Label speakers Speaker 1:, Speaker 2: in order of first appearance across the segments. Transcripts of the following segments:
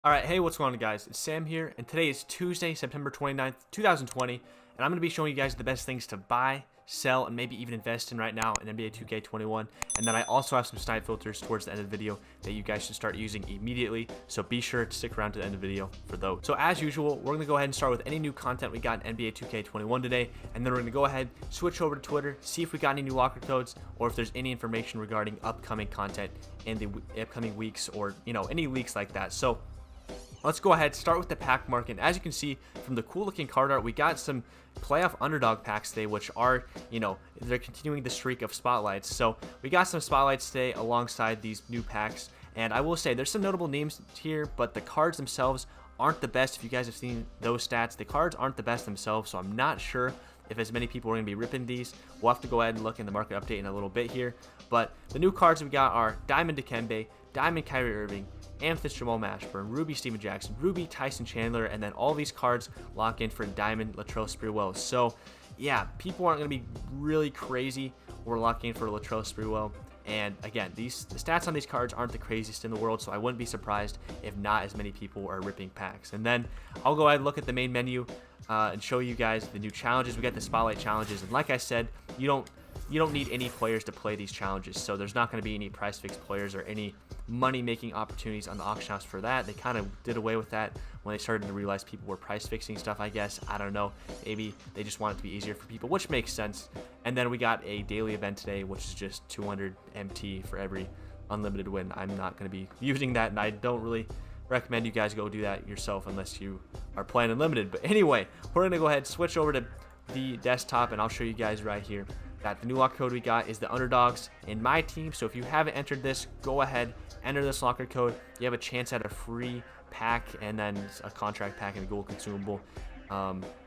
Speaker 1: Alright, hey, what's going on, guys? It's Sam here, and today is Tuesday, September 29th, 2020, and I'm going to be showing you guys the best things to buy, sell, and maybe even invest in right now in NBA 2K21, and then I also have some snipe filters towards the end of the video that you guys should start using immediately, so be sure to stick around to the end of the video for those. So as usual, we're going to go ahead and start with any new content we got in NBA 2K21 today, and then we're going to go ahead, switch over to Twitter, see if we got any new locker codes, or if there's any information regarding upcoming content in the upcoming weeks, or, any leaks like that. So let's go ahead, start with the pack market. As you can see from the cool looking card art, we got some playoff underdog packs today, which are, they're continuing the streak of spotlights. So we got some spotlights today alongside these new packs. And I will say there's some notable names here, but the cards themselves aren't the best. If you guys have seen those stats, the cards aren't the best themselves. So I'm not sure if as many people are going to be ripping these. We'll have to go ahead and look in the market update in a little bit here. But the new cards we got are Diamond Dikembe, Diamond Kyrie Irving, Amethyst Jamal Mashburn, Ruby Steven Jackson, Ruby Tyson Chandler, and then all these cards lock in for Diamond Latrell Sprewell. So yeah, people aren't going to be really crazy or locking in for Latrell Sprewell. And again, the stats on these cards aren't the craziest in the world, so I wouldn't be surprised if not as many people are ripping packs. And then I'll go ahead and look at the main menu and show you guys the new challenges. We got the spotlight challenges, and like I said, you don't need any players to play these challenges, so there's not going to be any price fix players or any money making opportunities on the auction house for that. They kind of did away with that when they started to realize people were price fixing stuff, I guess. I don't know, maybe they just want it to be easier for people, which makes sense. And then we got a daily event today, which is just 200 MT for every unlimited win. I'm not going to be using that, and I don't really recommend you guys go do that yourself unless you are playing unlimited. But anyway, we're going to go ahead and switch over to the desktop, and I'll show you guys right here that the new locker code we got is the underdogs in my team. So if you haven't entered this, go ahead, enter this locker code. You have a chance at a free pack and then a contract pack and a gold consumable.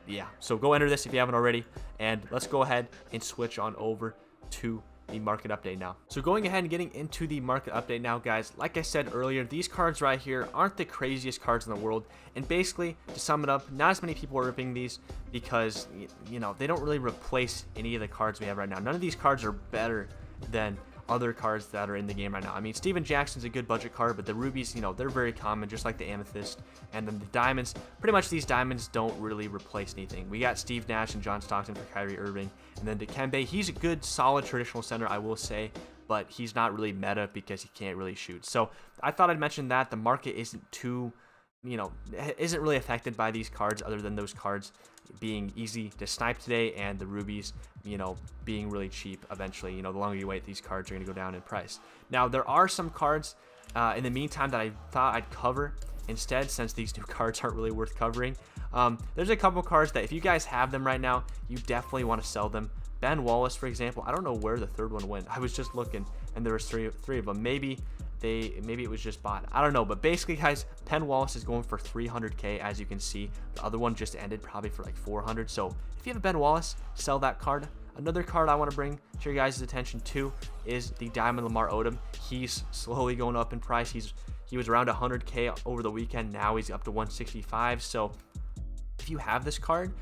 Speaker 1: Yeah, so go enter this if you haven't already, and let's go ahead and switch on over to the market update now. So going ahead and getting into the market update now, guys, like I said earlier, these cards right here aren't the craziest cards in the world, and basically, to sum it up, not as many people are ripping these because they don't really replace any of the cards we have right now. None of these cards are better than other cards that are in the game right now. I mean, Steven Jackson's a good budget card, but the rubies, they're very common, just like the amethyst. And then the diamonds, pretty much these diamonds don't really replace anything. We got Steve Nash and John Stockton for Kyrie Irving, and then Dikembe, he's a good, solid traditional center, I will say, but he's not really meta because he can't really shoot. So I thought I'd mention that the market isn't too, isn't really affected by these cards, other than those cards being easy to snipe today and the rubies, being really cheap eventually. The longer you wait, these cards are going to go down in price. Now, there are some cards in the meantime that I thought I'd cover instead, since these new cards aren't really worth covering. There's a couple cards that if you guys have them right now, you definitely want to sell them. Ben Wallace, for example, I don't know where the third one went. I was just looking, and there was three of them. Maybe it was just bought, I don't know. But basically, guys, Ben Wallace is going for 300k, as you can see. The other one just ended probably for like 400. So if you have a Ben Wallace, sell that card. Another card I want to bring to your guys' attention too is the Diamond Lamar Odom. He's slowly going up in price. He was around 100k over the weekend. Now he's up to 165. So if you have this card,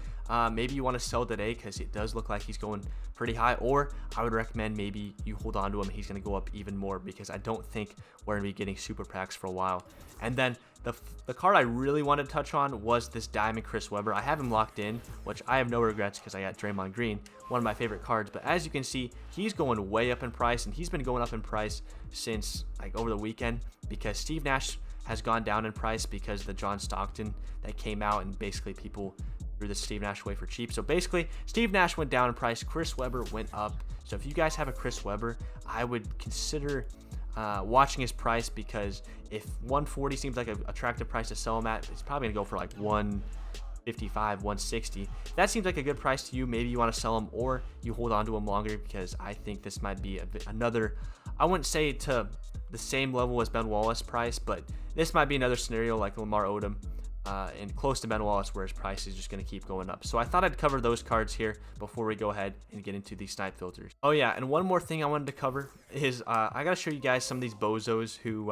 Speaker 1: maybe you want to sell today because it does look like he's going pretty high, or I would recommend maybe you hold on to him. He's going to go up even more because I don't think we're going to be getting super packs for a while. And then the card I really wanted to touch on was this Diamond Chris Webber. I have him locked in, which I have no regrets because I got Draymond Green, one of my favorite cards. But as you can see, he's going way up in price, and he's been going up in price since like over the weekend because Steve Nash has gone down in price because of the John Stockton that came out, and basically people threw the Steve Nash away for cheap. So basically, Steve Nash went down in price, Chris Webber went up. So if you guys have a Chris Webber, I would consider watching his price, because if 140 seems like an attractive price to sell him at, it's probably gonna go for like 155, 160. If that seems like a good price to you, maybe you want to sell him, or you hold on to him longer, because I think this might be another, I wouldn't say to the same level as Ben Wallace price, but this might be another scenario like Lamar Odom, and close to Ben Wallace, where his price is just going to keep going up. So I thought I'd cover those cards here before we go ahead and get into the snipe filters. Oh yeah, and one more thing I wanted to cover is I got to show you guys some of these bozos who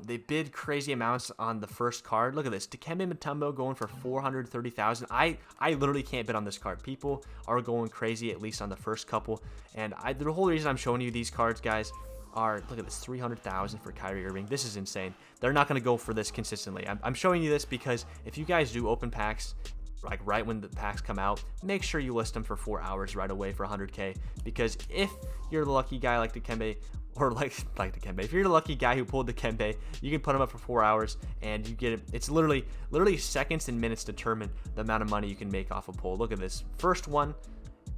Speaker 1: they bid crazy amounts on the first card. Look at this, Dikembe Mutombo going for 430,000. I literally can't bid on this card. People are going crazy, at least on the first couple. And the whole reason I'm showing you these cards, guys, are, look at this, 300,000 for Kyrie Irving. This is insane. They're not going to go for this consistently. I'm showing you this because if you guys do open packs, like right when the packs come out, make sure you list them for 4 hours right away for 100K, because if you're the lucky guy like Dikembe, or like Dikembe, if you're the lucky guy who pulled Dikembe, you can put them up for 4 hours and you get it. It's literally seconds and minutes determine the amount of money you can make off a pull. Look at this. First one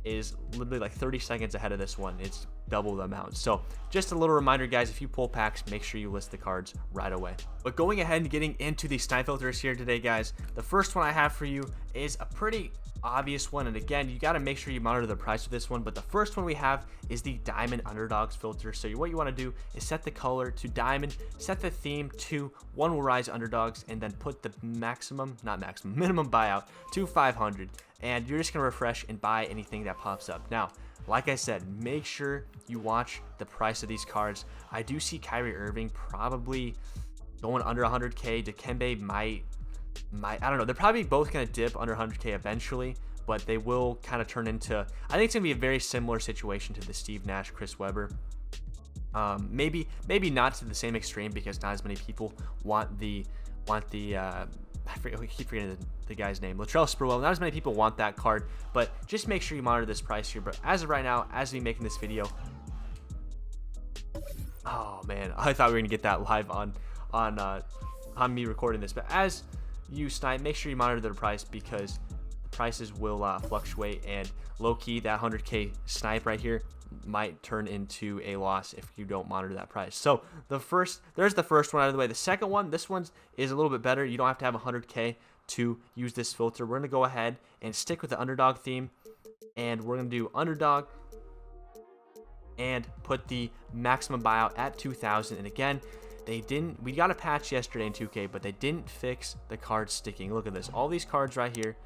Speaker 1: is literally like 30 seconds ahead of this one. It's double the amount. So just a little reminder, guys, if you pull packs, make sure you list the cards right away. But going ahead and getting into the snipe filters here today, guys, the first one I have for you is a pretty obvious one, and again, you got to make sure you monitor the price of this one. But the first one we have is the diamond underdogs filter. So what you want to do is set the color to diamond, set the theme to one will rise underdogs, and then put the minimum buyout to 500, and you're just going to refresh and buy anything that pops up. Now, like I said, make sure you watch the price of these cards. I do see Kyrie Irving probably going under 100K. Dikembe might, I don't know. They're probably both going to dip under 100K eventually, but they will kind of turn into, I think it's going to be a very similar situation to the Steve Nash, Chris Webber. Maybe not to the same extreme, because not as many people want the I keep forgetting the guy's name, Latrell Sprewell. Not as many people want that card, but just make sure you monitor this price here. But as of right now, as we making this video, oh man, I thought we were gonna get that live on me recording this. But as you snipe, make sure you monitor the price, because the prices will fluctuate, and low key that 100K snipe right here might turn into a loss if you don't monitor that price. So there's the first one out of the way. The second one, this one is a little bit better. You don't have to have 100K to use this filter. We're going to go ahead and stick with the underdog theme, and we're going to do underdog and put the maximum buyout at 2,000. And again, we got a patch yesterday in 2K, but they didn't fix the cards sticking. Look at this. All these cards right here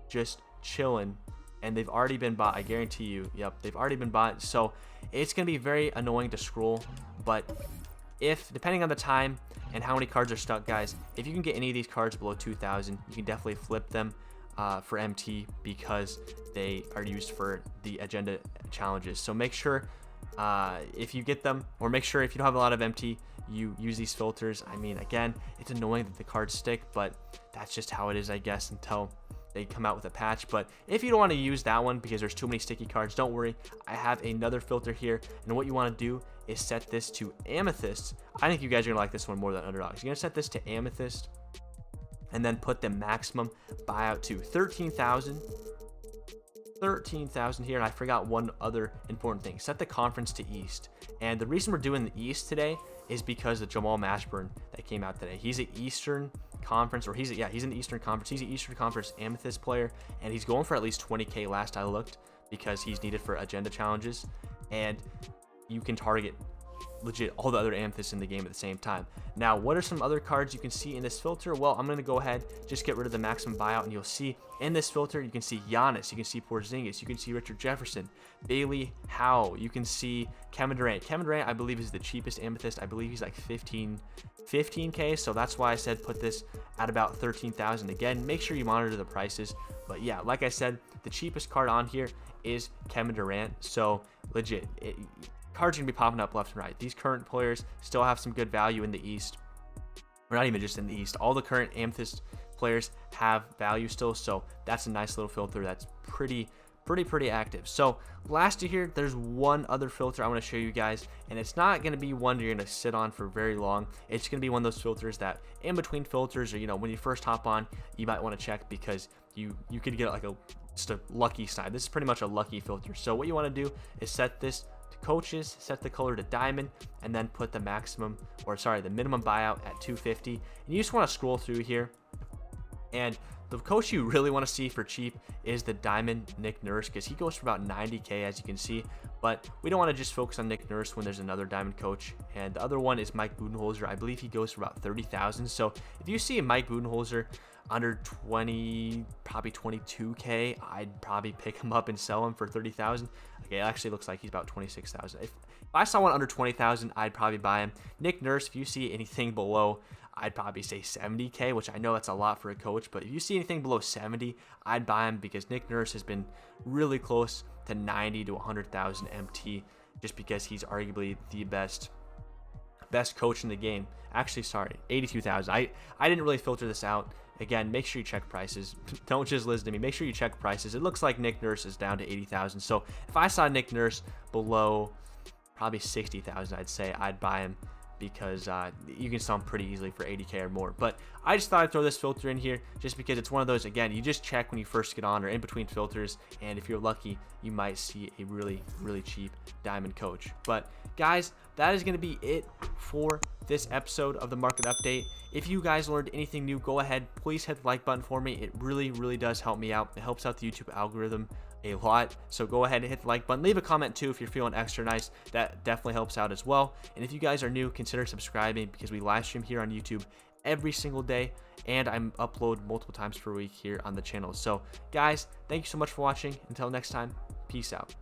Speaker 1: just chilling, and they've already been bought. I guarantee you. Yep, they've already been bought. So it's going to be very annoying to scroll. But depending on the time and how many cards are stuck, guys, if you can get any of these cards below 2,000, you can definitely flip them for MT, because they are used for the agenda challenges. So make sure if you get them, or make sure if you don't have a lot of MT, you use these filters. I mean, again, it's annoying that the cards stick, but that's just how it is, I guess, until they come out with a patch. But if you don't want to use that one because there's too many sticky cards, don't worry, I have another filter here, and what you want to do is set this to Amethyst. I think you guys are gonna like this one more than underdogs. You're gonna set this to Amethyst, and then put the maximum buyout to 13,000 here. And I forgot one other important thing: set the conference to East. And the reason we're doing the East today is because of Jamal Mashburn that came out today. He's an Eastern Conference, or he's an Eastern Conference. He's an Eastern Conference Amethyst player, and he's going for at least 20K last I looked, because he's needed for agenda challenges, and you can target legit all the other Amethysts in the game at the same time. Now, what are some other cards you can see in this filter? Well, I'm going to go ahead, just get rid of the maximum buyout, and you'll see in this filter, you can see Giannis, you can see Porzingis, you can see Richard Jefferson, Bailey Howe, you can see Kevin Durant. Kevin Durant, I believe, is the cheapest Amethyst. I believe he's like 15K, so that's why I said put this at about 13,000. Again, make sure you monitor the prices. But yeah, like I said, the cheapest card on here is Kevin Durant. So legit, cards are gonna be popping up left and right. These current players still have some good value in the East, or not even just in the East. All the current Amethyst players have value still, so that's a nice little filter that's pretty active. So last here, there's one other filter I want to show you guys, and it's not going to be one you're going to sit on for very long. It's going to be one of those filters that in between filters, or when you first hop on, you might want to check, because you could get like just a lucky snipe. This is pretty much a lucky filter. So what you want to do is set this to coaches, set the color to diamond, and then put the minimum buyout at 250. And you just want to scroll through here, and the coach you really want to see for cheap is the diamond Nick Nurse, because he goes for about 90K, as you can see. But we don't want to just focus on Nick Nurse when there's another diamond coach. And the other one is Mike Budenholzer. I believe he goes for about 30,000. So if you see a Mike Budenholzer under 20, probably 22K, I'd probably pick him up and sell him for 30,000. Okay, it actually looks like he's about 26,000. If I saw one under 20,000, I'd probably buy him. Nick Nurse, if you see anything below, I'd probably say 70K, which I know that's a lot for a coach, but if you see anything below 70, I'd buy him, because Nick Nurse has been really close to 90 to 100,000 MT, just because he's arguably the best best coach in the game. Actually, sorry, 82,000. I didn't really filter this out. Again, make sure you check prices. Don't just listen to me. Make sure you check prices. It looks like Nick Nurse is down to 80,000. So if I saw Nick Nurse below probably 60,000, I'd say I'd buy him, because you can sell them pretty easily for 80K or more. But I just thought I'd throw this filter in here just because it's one of those, again, you just check when you first get on or in between filters, and if you're lucky, you might see a really, really cheap diamond coach. But guys, that is going to be it for this episode of the market update. If you guys learned anything new, go ahead, please hit the like button for me. It really, really does help me out. It helps out the YouTube algorithm a lot, so go ahead and hit the like button. Leave a comment too if you're feeling extra nice. That definitely helps out as well. And if you guys are new, consider subscribing, because we live stream here on YouTube every single day, and I upload multiple times per week here on the channel. So guys, thank you so much for watching. Until next time, peace out.